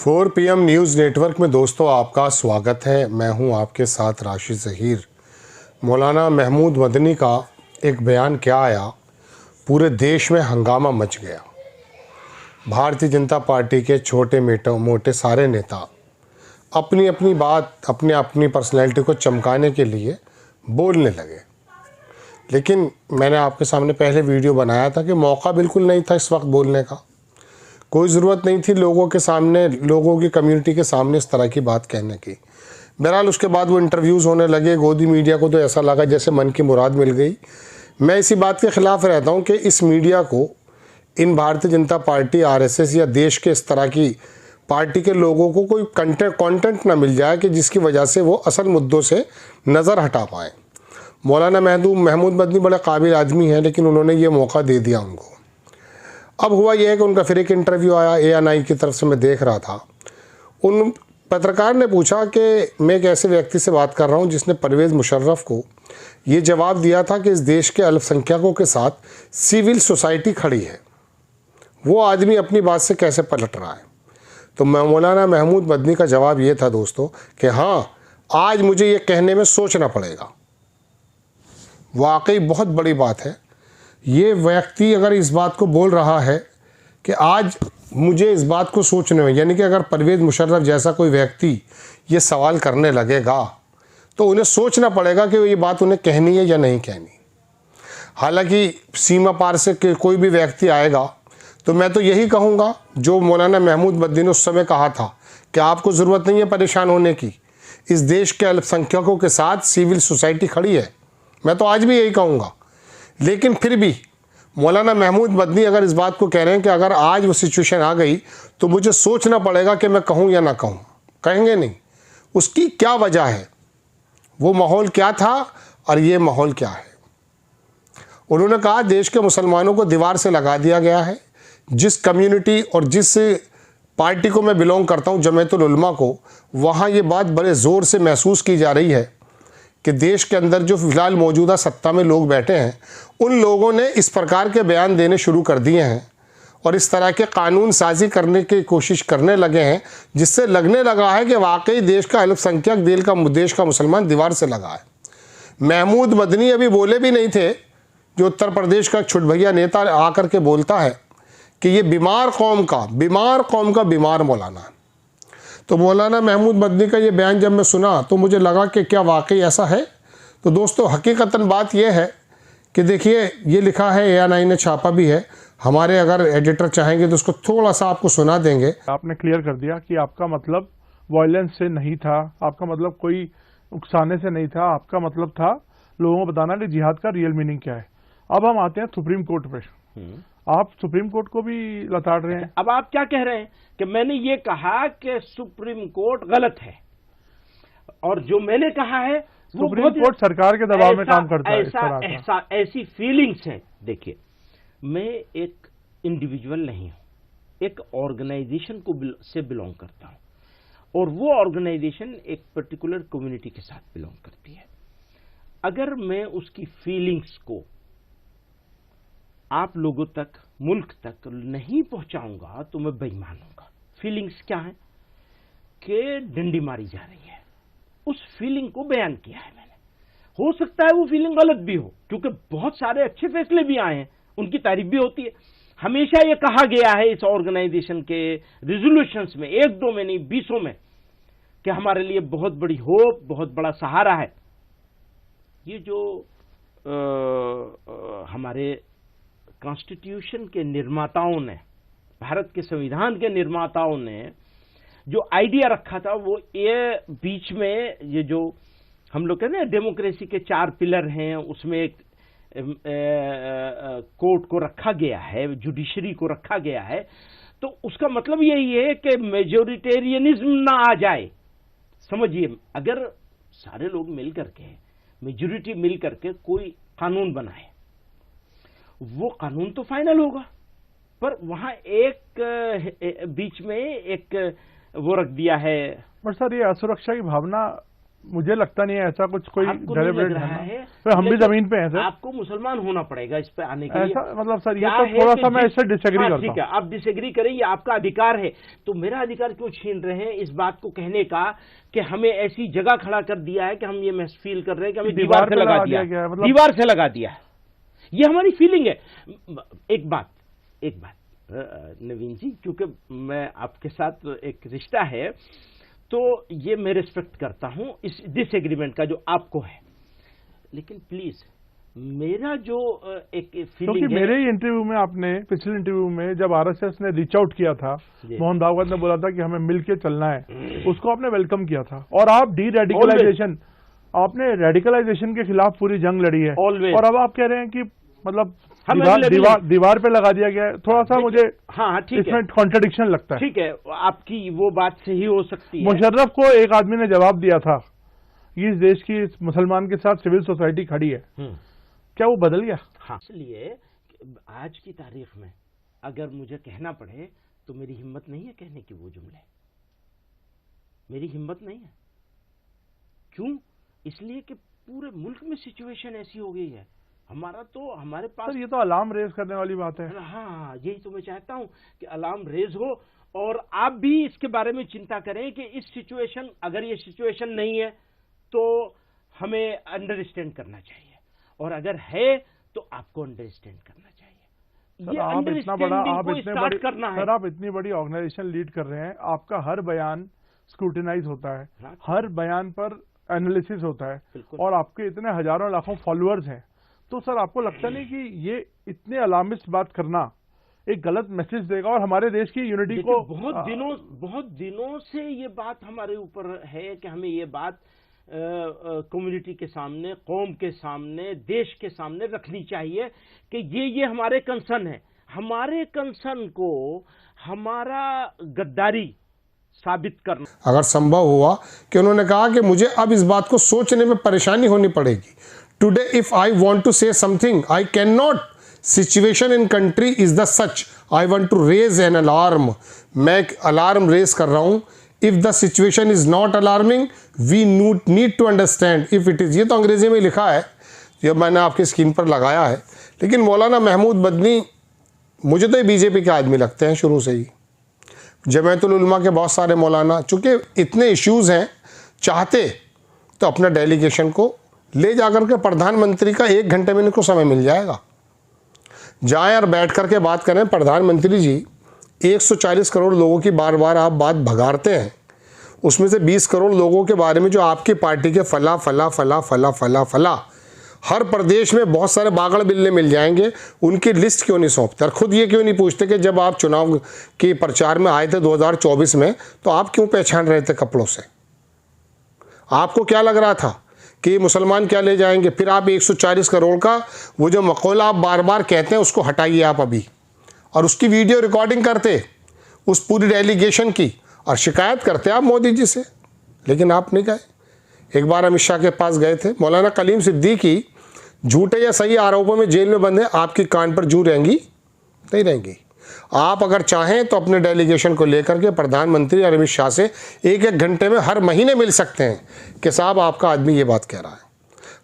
4 PM news network में दोस्तों आपका स्वागत है। मैं हूं आपके साथ राशिद ज़हीर। मौलाना महमूद मदनी का एक बयान क्या आया, पूरे देश में हंगामा मच गया। भारतीय जनता पार्टी के छोटे मोटे सारे नेता अपनी अपनी बात, अपनी पर्सनैलिटी को चमकाने के लिए बोलने लगे। लेकिन मैंने आपके सामने पहले वीडियो बनाया था कि मौका बिल्कुल नहीं था इस वक्त बोलने का। कोई ज़रूरत नहीं थी लोगों के सामने, लोगों की कम्युनिटी के सामने इस तरह की बात कहने की। बहरहाल उसके बाद वो इंटरव्यूज़ होने लगे। गोदी मीडिया को तो ऐसा लगा जैसे मन की मुराद मिल गई। मैं इसी बात के ख़िलाफ़ रहता हूँ कि इस मीडिया को, इन भारतीय जनता पार्टी, RSS या देश के इस तरह की पार्टी के लोगों को कोई कंटेंट ना मिल जाए कि जिसकी वजह से वो असल मुद्दों से नज़र हटा पाएँ। मौलाना महमूद मदनी बड़े काबिल आदमी हैं, लेकिन उन्होंने ये मौका दे दिया उनको। अब हुआ यह है कि उनका फिर एक इंटरव्यू आया ANI की तरफ से, मैं देख रहा था। उन पत्रकार ने पूछा कि मैं एक ऐसे व्यक्ति से बात कर रहा हूं जिसने परवेज़ मुशर्रफ को ये जवाब दिया था कि इस देश के अल्पसंख्यकों के साथ सिविल सोसाइटी खड़ी है, वो आदमी अपनी बात से कैसे पलट रहा है। तो मौलाना महमूद मदनी का जवाब ये था दोस्तों कि हाँ, आज मुझे ये कहने में सोचना पड़ेगा। वाकई बहुत बड़ी बात है। ये व्यक्ति अगर इस बात को बोल रहा है कि आज मुझे इस बात को सोचने में, यानी कि अगर परवेज़ मुशर्रफ जैसा कोई व्यक्ति ये सवाल करने लगेगा तो उन्हें सोचना पड़ेगा कि ये बात उन्हें कहनी है या नहीं कहनी। हालांकि सीमा पार से कोई भी व्यक्ति आएगा तो मैं तो यही कहूँगा जो मौलाना महमूद मदनी ने उस समय कहा था कि आपको ज़रूरत नहीं है परेशान होने की, इस देश के अल्पसंख्यकों के साथ सिविल सोसाइटी खड़ी है। मैं तो आज भी यही कहूँगा। लेकिन फिर भी मौलाना महमूद मदनी अगर इस बात को कह रहे हैं कि अगर आज वो सिचुएशन आ गई तो मुझे सोचना पड़ेगा कि मैं कहूँ या ना कहूँ, कहेंगे नहीं। उसकी क्या वजह है, वो माहौल क्या था और ये माहौल क्या है। उन्होंने कहा देश के मुसलमानों को दीवार से लगा दिया गया है। जिस कम्युनिटी और जिस पार्टी को मैं बिलोंग करता हूँ, जमीयतुल उलमा को, वहाँ ये बात बड़े ज़ोर से महसूस की जा रही है कि देश के अंदर जो फिलहाल मौजूदा सत्ता में लोग बैठे हैं, उन लोगों ने इस प्रकार के बयान देने शुरू कर दिए हैं और इस तरह के कानून साजी करने की कोशिश करने लगे हैं, जिससे लगने लगा है कि वाकई देश का अल्पसंख्यक, देश का मुसलमान दीवार से लगा है। महमूद मदनी अभी बोले भी नहीं थे, जो उत्तर प्रदेश का छुटभैया नेता आकर के बोलता है कि ये बीमार कौम का बीमार मौलाना है। तो मौलाना महमूद मदनी का ये बयान जब मैं सुना तो मुझे लगा कि क्या वाकई ऐसा है। तो दोस्तों हकीकतन बात यह है कि देखिए, ये लिखा है, ANI ने छापा भी है। हमारे अगर एडिटर चाहेंगे तो उसको थोड़ा सा आपको सुना देंगे। आपने क्लियर कर दिया कि आपका मतलब वायलेंस से नहीं था, आपका मतलब कोई उकसाने से नहीं था, आपका मतलब था लोगों को बताना कि जिहाद का रियल मीनिंग क्या है। अब हम आते हैं सुप्रीम कोर्ट पे। आप सुप्रीम कोर्ट को भी लताड़ रहे हैं। अब आप क्या कह रहे हैं कि मैंने ये कहा कि सुप्रीम कोर्ट गलत है, और जो मैंने कहा है वो सुप्रीम कोर्ट सरकार के दबाव में काम करता है। ऐसी फीलिंग्स हैं। देखिए, मैं एक इंडिविजुअल नहीं हूं, एक ऑर्गेनाइजेशन को से बिलोंग करता हूं, और वो ऑर्गेनाइजेशन एक पर्टिकुलर कम्युनिटी के साथ बिलोंग करती है। अगर मैं उसकी फीलिंग्स को आप लोगों तक, मुल्क तक नहीं पहुंचाऊंगा तो मैं बेईमान हूंगा। फीलिंग्स क्या है कि डंडी मारी जा रही है, उस फीलिंग को बयान किया है मैंने। हो सकता है वो फीलिंग गलत भी हो, क्योंकि बहुत सारे अच्छे फैसले भी आए हैं, उनकी तारीफ भी होती है। हमेशा ये कहा गया है इस ऑर्गेनाइजेशन के रिजोल्यूशंस में, 1-2 में नहीं 20 में, कि हमारे लिए बहुत बड़ी होप, बहुत बड़ा सहारा है। ये जो हमारे कॉन्स्टिट्यूशन के निर्माताओं ने, भारत के संविधान के निर्माताओं ने जो आइडिया रखा था, वो ये बीच में ये जो हम लोग कहते हैं डेमोक्रेसी के 4 पिलर हैं, उसमें एक कोर्ट को रखा गया है, जुडिशरी को रखा गया है। तो उसका मतलब यही है कि मेजोरिटेरियनिज्म ना आ जाए। समझिए, अगर सारे लोग मिल करके, मेजोरिटी मिल करके कोई कानून बनाए, वो कानून तो फाइनल होगा, पर वहां एक बीच में एक वो रख दिया है। बट सर, ये असुरक्षा की भावना मुझे लगता नहीं है ऐसा कुछ कोई आपको नहीं लग डेलिब्रेट रहा है है? ना। फिर हम भी लेकिन जमीन पे हैं सर। आपको मुसलमान होना पड़ेगा इस पे आने के लिए। ऐसा मतलब सर ये क्या तो है थोड़ा कि सा मैं इससे डिसएग्री हाँ, करता ठीक हूँ। है, आप डिसएग्री करें, ये आपका अधिकार है। तो मेरा अधिकार क्यों छीन रहे हैं इस बात को कहने का कि हमें ऐसी जगह खड़ा कर दिया है कि हम ये महसूस फील कर रहे हैं कि हमें दीवार से लगा दिया गया है, मतलब दीवार से लगा दिया है। ये हमारी फीलिंग है। एक बात नवीन जी, क्योंकि मैं आपके साथ एक रिश्ता है तो ये मैं रिस्पेक्ट करता हूं इस डिसएग्रीमेंट का जो आपको है, लेकिन प्लीज मेरा जो एक फीलिंग क्योंकि है, मेरे ही इंटरव्यू में आपने पिछले इंटरव्यू में जब आरएसएस ने रीच आउट किया था, मोहन भागवत ने बोला था कि हमें मिलके चलना है, उसको आपने वेलकम किया था। और आप डी रेडिकलाइजेशन, आपने रेडिकलाइजेशन के खिलाफ पूरी जंग लड़ी है। Always. और अब आप कह रहे हैं कि मतलब हमें दीवार पे लगा दिया गया है। थोड़ा सा मुझे हाँ ठीक है, इसमें कॉन्ट्रडिक्शन लगता है। ठीक है, आपकी वो बात सही हो सकती है। मुशर्रफ को एक आदमी ने जवाब दिया था, इस देश की इस मुसलमान के साथ सिविल सोसाइटी खड़ी है, क्या वो बदल गया? हाँ, इसलिए आज की तारीख में अगर मुझे कहना पड़े तो मेरी हिम्मत नहीं है कहने की वो जुमले, मेरी हिम्मत नहीं है। क्यों? इसलिए कि पूरे मुल्क में सिचुएशन ऐसी हो गई है। हमारे पास सर ये तो अलार्म रेज करने वाली बात है। हाँ, यही तो मैं चाहता हूं कि अलार्म रेज हो और आप भी इसके बारे में चिंता करें कि इस सिचुएशन, अगर ये सिचुएशन नहीं है तो हमें अंडरस्टैंड करना चाहिए, और अगर है तो आपको अंडरस्टैंड करना चाहिए। ये अंडरस्टैंडिंग को स्टार्ट करना है। सर आप इतनी बड़ी ऑर्गेनाइजेशन लीड कर रहे हैं, आपका हर बयान स्क्रूटिनाइज होता है, हर बयान पर एनालिसिस होता है, और आपके इतने हजारों लाखों फॉलोअर्स हैं, तो सर आपको लगता नहीं कि ये इतने अलार्मिस्ट बात करना एक गलत मैसेज देगा और हमारे देश की यूनिटी को? बहुत दिनों से ये बात हमारे ऊपर है कि हमें ये बात कम्युनिटी के सामने, कौम के सामने, देश के सामने रखनी चाहिए कि ये हमारे कंसर्न है। हमारे कंसर्न को हमारा गद्दारी साबित करना, अगर संभव हुआ कि उन्होंने कहा कि मुझे अब इस बात को सोचने में परेशानी होनी पड़ेगी। Today if I want to say something I can not, situation in country is the such, I want to raise an alarm. मैं एक अलार्म रेज कर रहा हूं। If the situation is not alarming we need to understand if it is. ये तो अंग्रेजी में लिखा है, ये मैंने आपकी स्क्रीन पर लगाया है। लेकिन मौलाना महमूद मदनी मुझे तो ये बीजेपी के आदमी लगते हैं शुरू से ही। जमायतुल उलमा के बहुत सारे मौलाना, चूँकि इतने इश्यूज़ हैं, चाहते तो अपना डेलीगेशन को ले जाकर के प्रधानमंत्री का 1 घंटे में इनको समय मिल जाएगा। जाएं और बैठ कर के बात करें, प्रधानमंत्री जी 140 करोड़ लोगों की बार बार आप बात भगाड़ते हैं, उसमें से 20 करोड़ लोगों के बारे में जो आपकी पार्टी के फला फला फला फला फला फला, हर प्रदेश में बहुत सारे बागड़ बिल्ले मिल जाएंगे, उनकी लिस्ट क्यों नहीं सौंपते? और खुद ये क्यों नहीं पूछते कि जब आप चुनाव के प्रचार में आए थे 2024 में, तो आप क्यों पहचान रहे थे कपड़ों से? आपको क्या लग रहा था कि मुसलमान क्या ले जाएंगे? फिर आप 140 करोड़ का वो जो मकौला आप बार बार कहते हैं उसको हटाइए आप अभी, और उसकी वीडियो रिकॉर्डिंग करते उस पूरी डेलीगेशन की, और शिकायत करते आप मोदी जी से। लेकिन आप नहीं गए। एक बार अमित शाह के पास गए थे, मौलाना कलीम सिद्दीकी झूठे या सही आरोपों में जेल में बंद है, आपकी कान पर जू रहेंगी? नहीं रहेंगी। आप अगर चाहें तो अपने डेलीगेशन को लेकर के प्रधानमंत्री और अमित शाह से 1-1 घंटे में हर महीने मिल सकते हैं कि साहब आपका आदमी ये बात कह रहा है।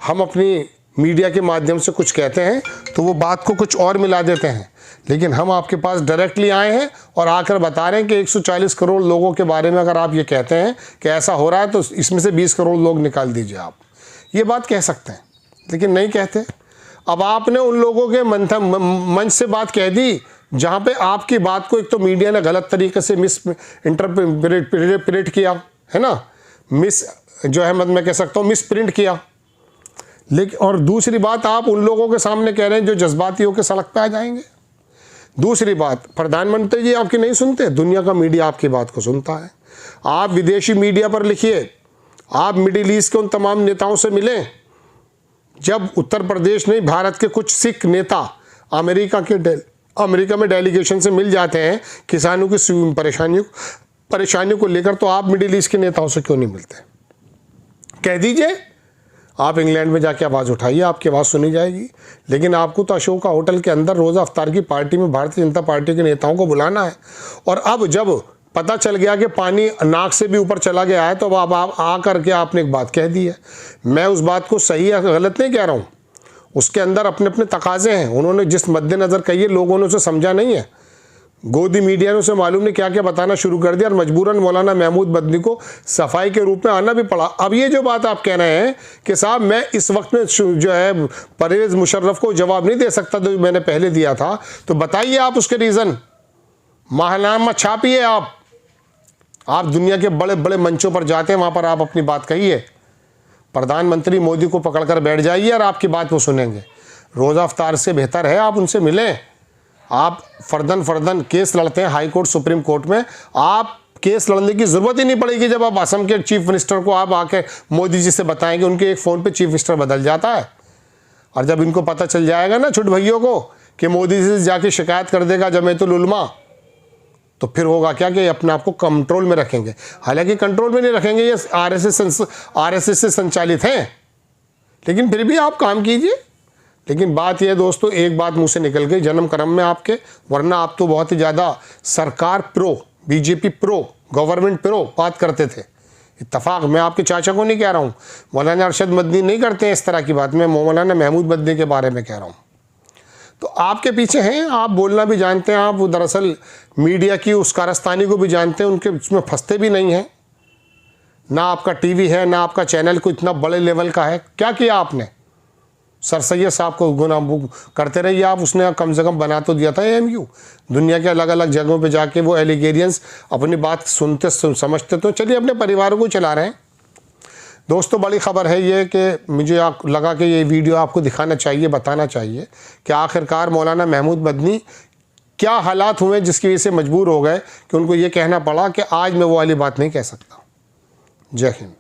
हम अपनी मीडिया के माध्यम से कुछ कहते हैं तो वो बात को कुछ और मिला देते हैं, लेकिन हम आपके पास डायरेक्टली आए हैं और आकर बता रहे हैं कि 140 करोड़ लोगों के बारे में अगर आप ये कहते हैं कि ऐसा हो रहा है तो इसमें से 20 करोड़ लोग निकाल दीजिए। आप ये बात कह सकते हैं, लेकिन नहीं कहते। अब आपने उन लोगों के मंच से बात कह दी जहाँ पे आपकी बात को एक तो मीडिया ने गलत तरीके से मिस इंटरप्रेट किया है ना, मिस जो है मैं कह सकता हूँ मिस प्रिंट किया। लेकिन और दूसरी बात, आप उन लोगों के सामने कह रहे हैं जो जज्बाती होकर सड़क पे आ जाएंगे। दूसरी बात, प्रधानमंत्री जी आपकी नहीं सुनते, दुनिया का मीडिया आपकी बात को सुनता है। आप विदेशी मीडिया पर लिखिए, आप मिडिल ईस्ट के उन तमाम नेताओं से मिलें। जब उत्तर प्रदेश नहीं, भारत के कुछ सिख नेता अमेरिका में डेलीगेशन से मिल जाते हैं किसानों की परेशानियों को लेकर, तो आप मिडिल ईस्ट के नेताओं से क्यों नहीं मिलते? कह दीजिए, आप इंग्लैंड में जाके आवाज़ उठाइए, आपकी आवाज़ सुनी जाएगी। लेकिन आपको तो अशोका होटल के अंदर रोज़ा अफ्तार की पार्टी में भारतीय जनता पार्टी के नेताओं को बुलाना है। और अब जब पता चल गया कि पानी नाक से भी ऊपर चला गया है, तो अब आप आ करके आपने एक बात कह दी है। मैं उस बात को सही या गलत नहीं कह रहा हूँ, उसके अंदर अपने अपने तकाजे हैं। उन्होंने जिस मद्देनज़र कही है, लोगों ने उसे समझा नहीं है। गोदी मीडिया ने उसे मालूम नहीं क्या क्या बताना शुरू कर दिया और मजबूरन मौलाना महमूद मदनी को सफाई के रूप में आना भी पड़ा। अब ये जो बात आप कह रहे हैं कि साहब मैं इस वक्त में जो है परवेज़ मुशर्रफ को जवाब नहीं दे सकता जो मैंने पहले दिया था, तो बताइए आप उसके रीज़न, माहनामा छापिए आप दुनिया के बड़े बड़े मंचों पर जाते हैं, वहाँ पर आप अपनी बात कहिए। प्रधानमंत्री मोदी को पकड़कर बैठ जाइए और आपकी बात वो सुनेंगे। रोज़ा अफ्तार से बेहतर है आप उनसे मिलें। आप फर्दन केस लड़ते हैं हाई कोर्ट सुप्रीम कोर्ट में, आप केस लड़ने की ज़रूरत ही नहीं पड़ेगी जब आप असम के चीफ मिनिस्टर को आप आके मोदी जी से बताएंगे। उनके एक फ़ोन पे चीफ मिनिस्टर बदल जाता है, और जब इनको पता चल जाएगा ना छोटे भैयों को कि मोदी जी से जाके शिकायत कर देगा जमीयतुल उलमा, तो फिर होगा क्या कि अपने आप को कंट्रोल में रखेंगे। हालांकि कंट्रोल में नहीं रखेंगे, ये आरएसएस से संचालित हैं, लेकिन फिर भी आप काम कीजिए। लेकिन बात यह है दोस्तों, एक बात मुंह से निकल गई जन्म कर्म में आपके, वरना आप तो बहुत ही ज़्यादा सरकार pro, BJP pro, government pro बात करते थे। इत्तफाक मैं आपके चाचा को नहीं कह रहा हूँ, मौलाना अरशद मदनी नहीं करते हैं इस तरह की बात, मैं मौलाना महमूद मदनी के बारे में कह रहा हूँ। तो आपके पीछे हैं, आप बोलना भी जानते हैं, आप दरअसल मीडिया की उस कारस्तानी को भी जानते हैं, उनके उसमें फंसते भी नहीं हैं। ना आपका टीवी है, ना आपका चैनल को इतना बड़े लेवल का है। क्या किया आपने? सर सैयद साहब को गुना करते रहिए आप, उसने कम से कम बना तो दिया था एएमयू। दुनिया के अलग अलग जगहों पे जाके वो एलिगेरियंस अपनी बात सुनते समझते, तो चलिए अपने परिवारों को चला रहे हैं। दोस्तों बड़ी ख़बर है ये कि मुझे लगा कि ये वीडियो आपको दिखाना चाहिए, बताना चाहिए कि आखिरकार मौलाना महमूद मदनी क्या हालात हुए जिसकी वजह से मजबूर हो गए कि उनको ये कहना पड़ा कि आज मैं वो वाली बात नहीं कह सकता। जय हिंद।